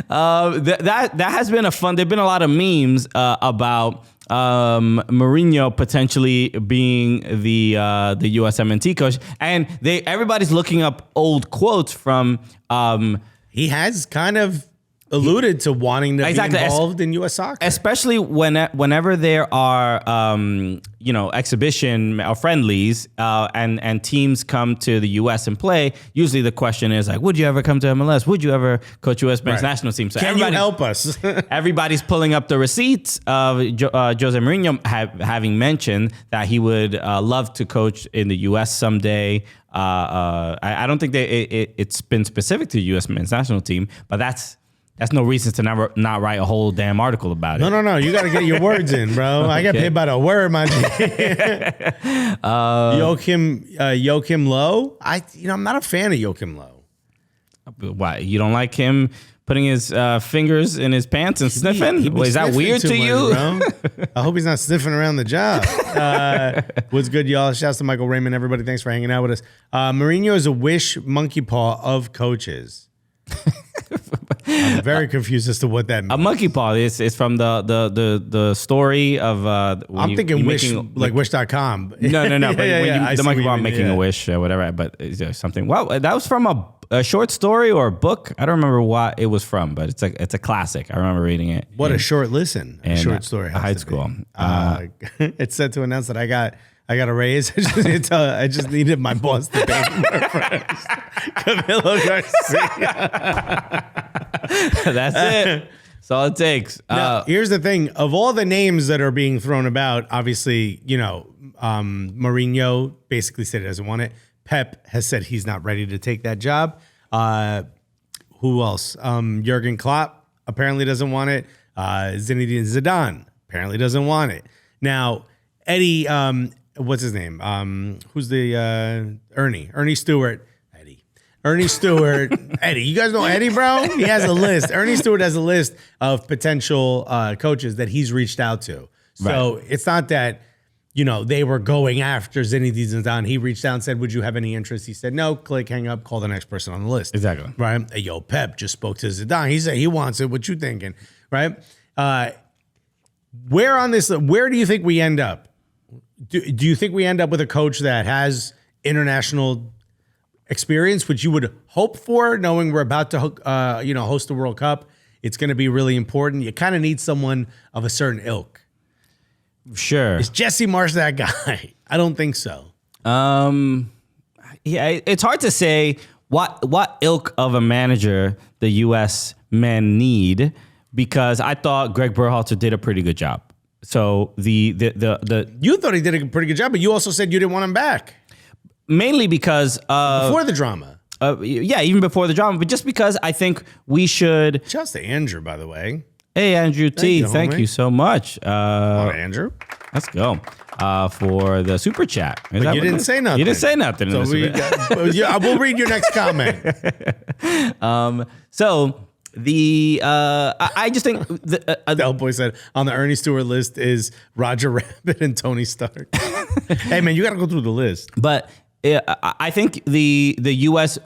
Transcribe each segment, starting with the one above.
That has been a fun. There've been a lot of memes about Mourinho potentially being the USMNT coach, and everybody's looking up old quotes from. He has kind of alluded to wanting to be involved in U.S. soccer, especially whenever there are exhibition or friendlies and teams come to the U.S. and play. Usually the question is like, would you ever come to MLS? Would you ever coach U.S. men's national team? So can you help us? Everybody's pulling up the receipts of Jose Mourinho having mentioned that he would love to coach in the U.S. someday. I don't think it's been specific to the U.S. men's national team, but that's no reason to not write a whole damn article about it. No. You got to get your words in, bro. Okay. I get paid by the word, my G. Joachim Low. I'm not a fan of Joachim Low. Why? You don't like him putting his fingers in his pants and sniffing? Is that weird to you? I hope he's not sniffing around the job. What's good, y'all? Shouts to Michael Raymond. Everybody, thanks for hanging out with us. Mourinho is a wish monkey paw of coaches. I'm very confused as to what that means. A monkey paw is from the story of. I'm thinking wish, like wish.com. No. But the monkey paw making a wish or whatever. But it's something. Well, that was from a short story or a book. I don't remember what it was from, but it's a classic. I remember reading it. What a short listen. A short story. High school. It's set to announce that I got a raise. I just needed my boss to pay me more first. Camilo Garcia. That's it. That's all it takes. Now, here's the thing. Of all the names that are being thrown about, obviously, Mourinho basically said he doesn't want it. Pep has said he's not ready to take that job. Who else? Jurgen Klopp apparently doesn't want it. Zinedine Zidane apparently doesn't want it. Now, Eddie, what's his name? Who's the Ernie Stewart. Ernie Stewart. Eddie. You guys know Eddie, bro? He has a list. Ernie Stewart has a list of potential coaches that he's reached out to. So It's not that, they were going after Zinedine Zidane. He reached out and said, would you have any interest? He said, no, click, hang up, call the next person on the list. Exactly. Right? Hey, yo, Pep just spoke to Zidane. He said he wants it. What you thinking? Right? Where do you think we end up? Do you think we end up with a coach that has international experience, which you would hope for, knowing we're about to host the World Cup? It's going to be really important. You kind of need someone of a certain ilk. Sure. Is Jesse Marsh that guy? I don't think so. Yeah, it's hard to say what ilk of a manager the U.S. men need, because I thought Greg Berhalter did a pretty good job. So you thought he did a pretty good job, but you also said you didn't want him back. Mainly because before the drama. Even before the drama, but just because I think we should. Shouts to Andrew, by the way. Hey, Andrew T. Thank you so much. All right, Andrew. Let's go for the super chat. But you didn't say nothing. You didn't say nothing. So we'll read your next comment. I just think the boy said on the Ernie Stewart list is Roger Rabbit and Tony Stark. Hey man, you got to go through the list. But I think the U.S.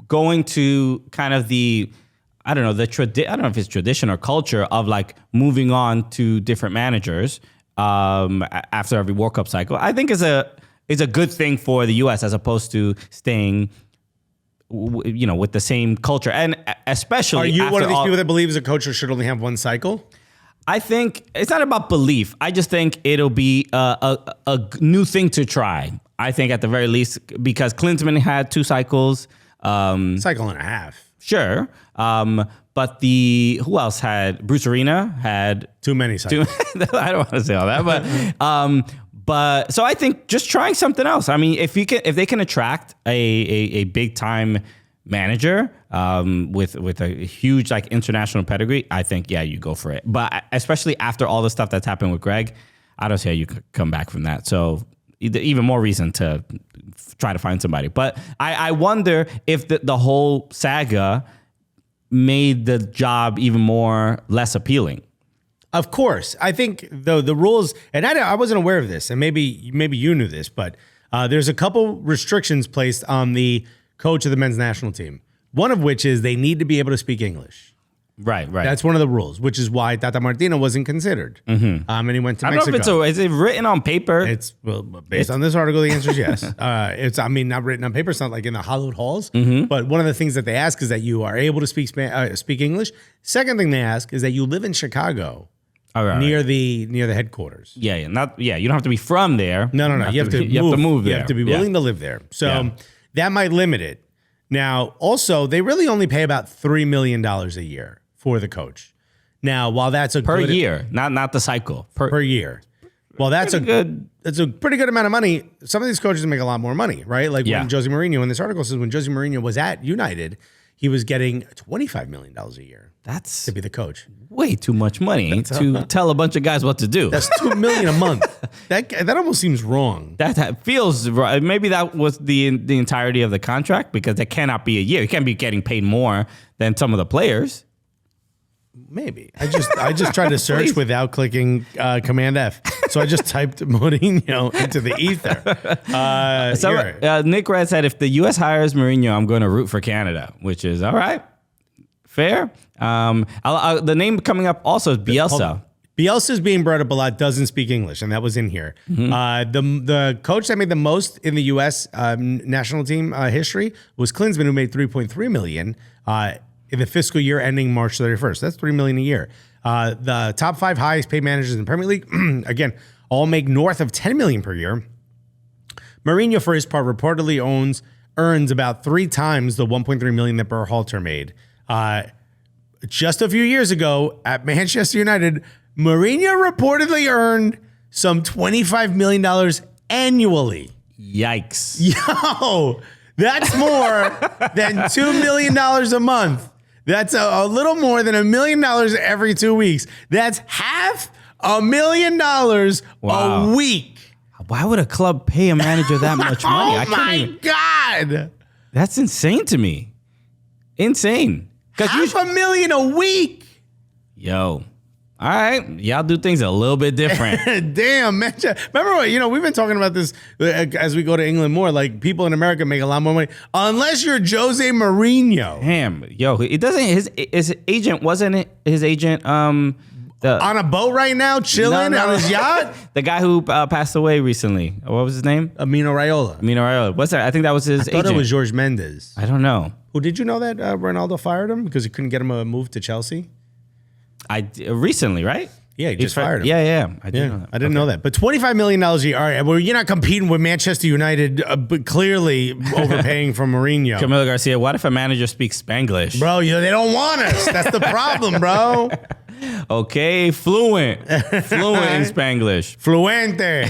going to kind of I don't know if it's tradition or culture of like moving on to different managers after every World Cup cycle, I think is a good thing for the U.S. as opposed to staying, with the same culture. And especially, are you one of these people that believes a coach should only have one cycle? I think it's not about belief. I just think it'll be a new thing to try. I think at the very least, because Klinsmann had 2 cycles. Cycle and a half. Sure. But who else had? Bruce Arena had too many cycles. I don't want to say all that, but so I think just trying something else. I mean, if they can attract a big time manager with a huge like international pedigree, I think you go for it. But especially after all the stuff that's happened with Greg, I don't see how you could come back from that. So even more reason to try to find somebody. But I wonder if the whole saga made the job even more less appealing. Of course. I think the rules, and I wasn't aware of this, and maybe you knew this, but there's a couple restrictions placed on the coach of the men's national team. One of which is they need to be able to speak English. Right. That's one of the rules, which is why Tata Martino wasn't considered. And he went to I don't Mexico. know if is it written on paper? It's based on this article. The answer is yes. It's not written on paper. It's not like in the hollowed halls. But one of the things that they ask is that you are able to speak English. Second thing they ask is that you live in Chicago, near the headquarters. Yeah. You don't have to be from there. No. You have to move there. You have to be willing to live there. So that might limit it. Now, also, they really only pay about $3 million a year for the coach. Now, while that's per year, not the cycle per year. Well, that's a pretty good amount of money. Some of these coaches make a lot more money, right? Like when Jose Mourinho, in this article says when Jose Mourinho was at United, he was getting $25 million a year. That's to be the coach. Way too much money to tell a bunch of guys what to do. That's $2 million a month. That almost seems wrong. That feels right. Maybe that was the entirety of the contract, because that cannot be a year. You can't be getting paid more than some of the players. Maybe. I just tried to search without clicking Command F. So I just typed Mourinho into the ether. Nick Red said, if the U.S. hires Mourinho, I'm going to root for Canada, which is all right. Fair. The name coming up also is Bielsa. Bielsa is being brought up a lot, doesn't speak English, and that was in here. The coach that made the most in the U.S. National team history was Klinsmann, who made $3.3 million in the fiscal year ending March 31st. That's $3 million a year. The top 5 highest paid managers in the Premier League, again, all make north of $10 million per year. Mourinho, for his part, reportedly earns about 3 times the $1.3 million that Berhalter made. Just a few years ago at Manchester United, Mourinho reportedly earned some $25 million annually. Yikes. Yo, that's more than $2 million a month. That's a little more than $1 million every 2 weeks. That's $500,000 a week. Why would a club pay a manager that much money? Oh my God. That's insane to me. Insane. $500,000 a week. Yo. All right. Y'all do things a little bit different. Damn, man. Remember what, we've been talking about this as we go to England more. Like, people in America make a lot more money unless you're Jose Mourinho. Damn. Yo, it doesn't, his agent, wasn't his agent, on a boat right now, chilling on his yacht? The guy who passed away recently. What was his name? Amino Raiola. What's that? I think that was his agent. I thought it was Jorge Mendes. I don't know. Well, did you know that Ronaldo fired him because he couldn't get him a move to Chelsea? Recently, right? Yeah, he just fired him. Yeah. I didn't know that. I didn't know that. But $25 million a year. All right, well, you're not competing with Manchester United, but clearly overpaying for Mourinho. Camilo Garcia, what if a manager speaks Spanglish? Bro, they don't want us. That's the problem, bro. Okay, fluent in Spanglish. Fluente.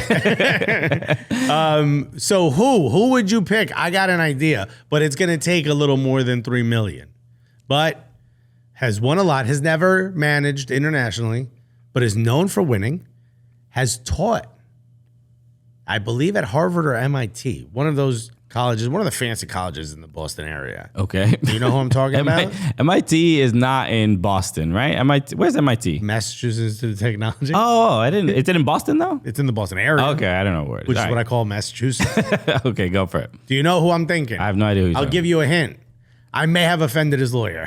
So who would you pick? I got an idea, but it's going to take a little more than $3 million. But has won a lot, has never managed internationally, but is known for winning, has taught, I believe, at Harvard or MIT, one of those colleges, one of the fancy colleges in the Boston area. Okay. Do you know who I'm talking about? MIT is not in Boston, right? Where's MIT? Massachusetts Institute of Technology. Oh, I didn't. Is it in Boston, though? It's in the Boston area. Okay, I don't know where it is. Which is what I call Massachusetts. Okay, go for it. Do you know who I'm thinking? I have no idea who you're I'll give you a hint. I may have offended his lawyer.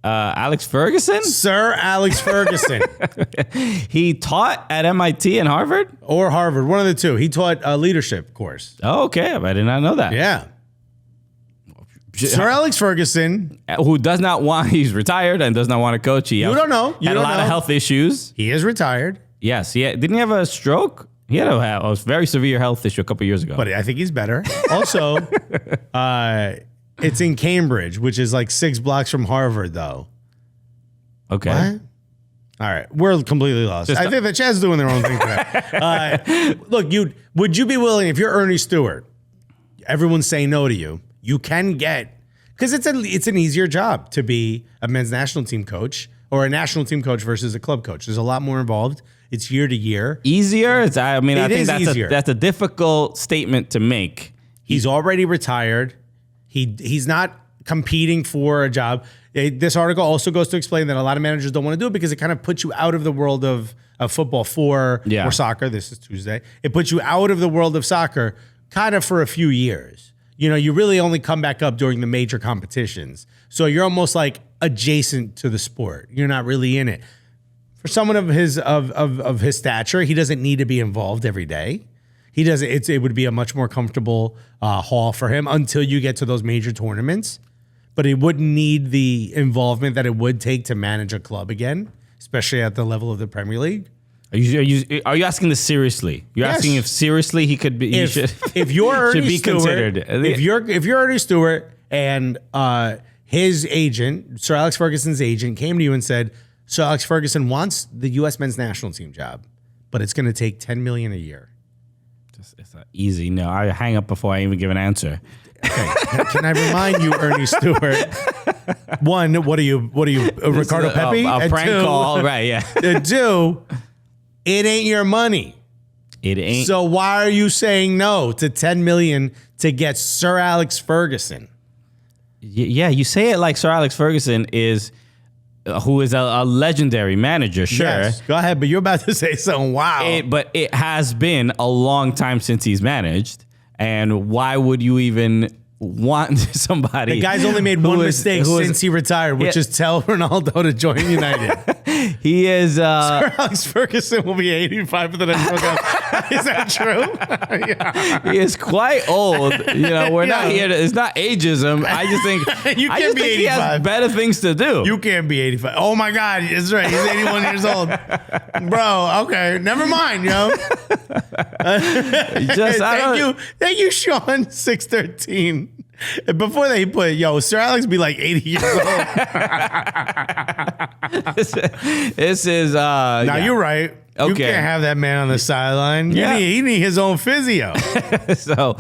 Alex Ferguson? Sir Alex Ferguson. He taught at MIT and Harvard? Or Harvard, one of the two. He taught a leadership course. Oh, okay. I did not know that. Yeah. Sir Alex Ferguson. Who does not want, he's retired and does not want to coach. You don't know. You had don't a lot of health issues. He is retired. Yes. Didn't he have a stroke? He had a very severe health issue a couple years ago. But I think he's better. Also, it's in Cambridge, which is like 6 blocks from Harvard, though. Okay. What? All right. We're completely lost. I think the chat's doing their own thing today. Look, would you be willing, if you're Ernie Stewart, everyone's saying no to you, you can get, because it's an easier job to be a men's national team coach or a national team coach versus a club coach. There's a lot more involved. It's year to year. Easier? I think that's a difficult statement to make. He's already retired. He's not competing for a job. This article also goes to explain that a lot of managers don't want to do it because it kind of puts you out of the world of football or soccer. This is Tuesday. It puts you out of the world of soccer kind of for a few years. you really only come back up during the major competitions. So you're almost like adjacent to the sport. You're not really in it. For someone of his stature, he doesn't need to be involved every day. He doesn't. It would be a much more comfortable haul for him until you get to those major tournaments. But he wouldn't need the involvement that it would take to manage a club again, especially at the level of the Premier League. Are you asking this seriously? You're asking if seriously he could be. If you're Ernie should be Stewart, considered. If you're Ernie Stewart and his agent, Sir Alex Ferguson's agent, came to you and said, Sir Alex Ferguson wants the U.S. men's national team job, but it's going to take $10 million a year. It's not easy. No, I hang up before I even give an answer. Okay. Can I remind you, Ernie Stewart? One, what are you, Ricardo Pepe? A prank call, right? Yeah. And two, it ain't your money. It ain't. So why are you saying no to $10 million to get Sir Alex Ferguson? Yeah, you say it like Sir Alex Ferguson is, who is a legendary manager. Sure, yes, go ahead. But you're about to say something. Wow. But it has been a long time since he's managed. And why would you even want somebody? The guy's only made one mistake since he retired, which is tell Ronaldo to join United. He is. Sir Alex Ferguson will be 85 for the next World Cup. Is that true? Yeah. He is quite old. We're not here to. It's not ageism. I just think you can't be 85. He has better things to do. You can't be 85. Oh my God, that's right. He's 81 years old, bro. Okay, never mind, Thank you, Sean 613. Before they put, Sir Alex be like 80 years old. This is now you're right. Okay. You can't have that man on the sideline. He need his own physio. So